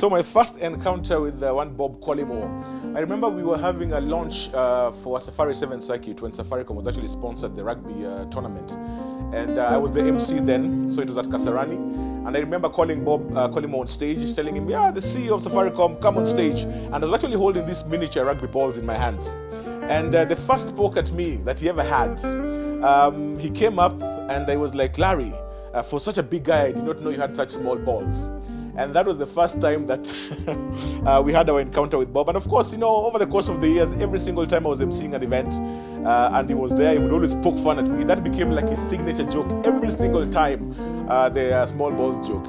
So my first encounter with one Bob Collymore, I remember we were having a launch for a Safari 7 circuit when Safaricom was actually sponsored the rugby tournament. And I was the MC then, so it was at Kasarani. And I remember calling Bob Collymore on stage, telling him, yeah, the CEO of Safaricom, come on stage. And I was actually holding these miniature rugby balls in my hands. And the first poke at me that he ever had, he came up and I was like, Larry, for such a big guy, I did not know you had such small balls. And that was the first time that we had our encounter with Bob. And of course, over the course of the years, every single time I was emceeing an event and he was there, he would always poke fun at me. That became like his signature joke every single time, the small balls joke.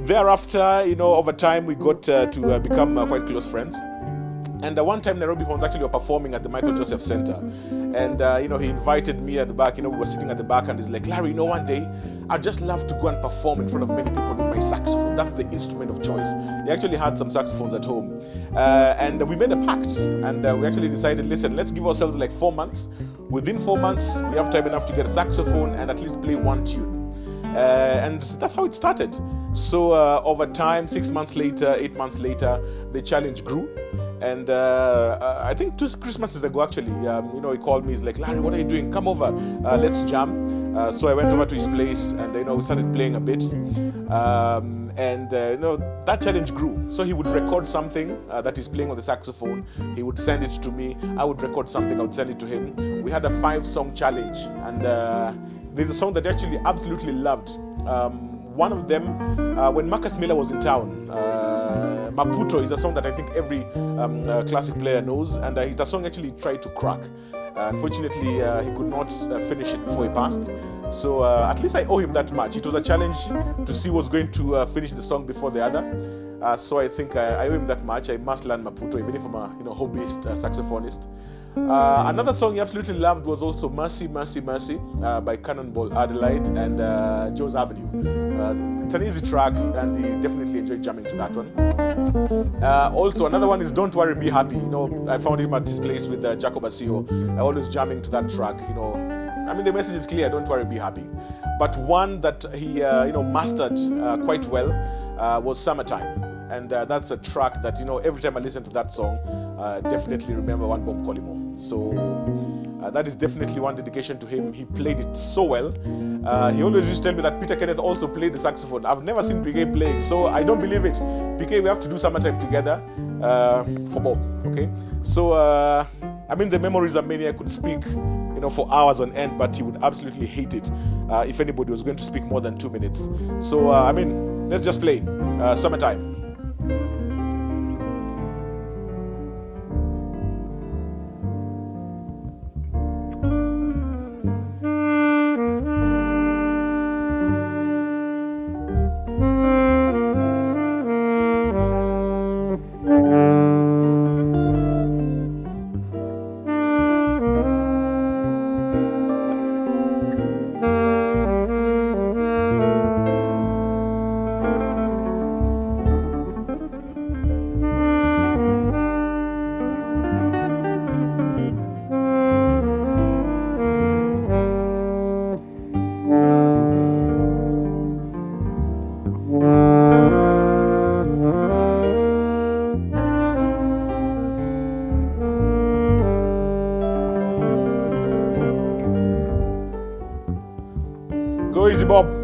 Thereafter, over time, we got to become quite close friends. And one time Nairobi Horns actually were performing at the Michael Joseph Center. And, he invited me at the back. We were sitting at the back and he's like, Larry, one day I'd just love to go and perform in front of many people with my saxophone. That's the instrument of choice. He actually had some saxophones at home. And we made a pact. And we actually decided, listen, let's give ourselves like 4 months. Within 4 months, we have time enough to get a saxophone and at least play one tune. And that's how it started. So over time, 6 months later, 8 months later, the challenge grew. And I think 2 Christmases ago, actually, he called me. He's like, Larry, what are you doing? Come over. Let's jam. So I went over to his place and, we started playing a bit. That challenge grew. So he would record something that he's playing on the saxophone. He would send it to me. I would record something. I would send it to him. We had a 5-song challenge. And there's a song that I actually absolutely loved. One of them, when Marcus Miller was in town, Maputo is a song that I think every classic player knows, and it's the song actually tried to crack. Unfortunately, he could not finish it before he passed. So at least I owe him that much. It was a challenge to see who was going to finish the song before the other. So I think I owe him that much. I must learn Maputo, even if I'm a hobbyist saxophonist. Another song he absolutely loved was also Mercy, Mercy, Mercy by Cannonball Adelaide and Joe's Avenue. It's an easy track and he definitely enjoyed jamming to that one. Also, another one is Don't Worry, Be Happy. I found him at his place with Jacob Asio. I always jamming to that track. The message is clear, don't worry, be happy. But one that he mastered quite well was Summertime. And that's a track that, every time I listen to that song, definitely remember one Bob Collymore. So that is definitely one dedication to him. He played it so well. He always used to tell me that Peter Kenneth also played the saxophone. I've never seen PK playing, so I don't believe it. PK, we have to do Summertime together for Bob, okay? So, the memories are many. I could speak, for hours on end, but he would absolutely hate it if anybody was going to speak more than 2 minutes. So, let's just play Summertime. Go easy, Bob.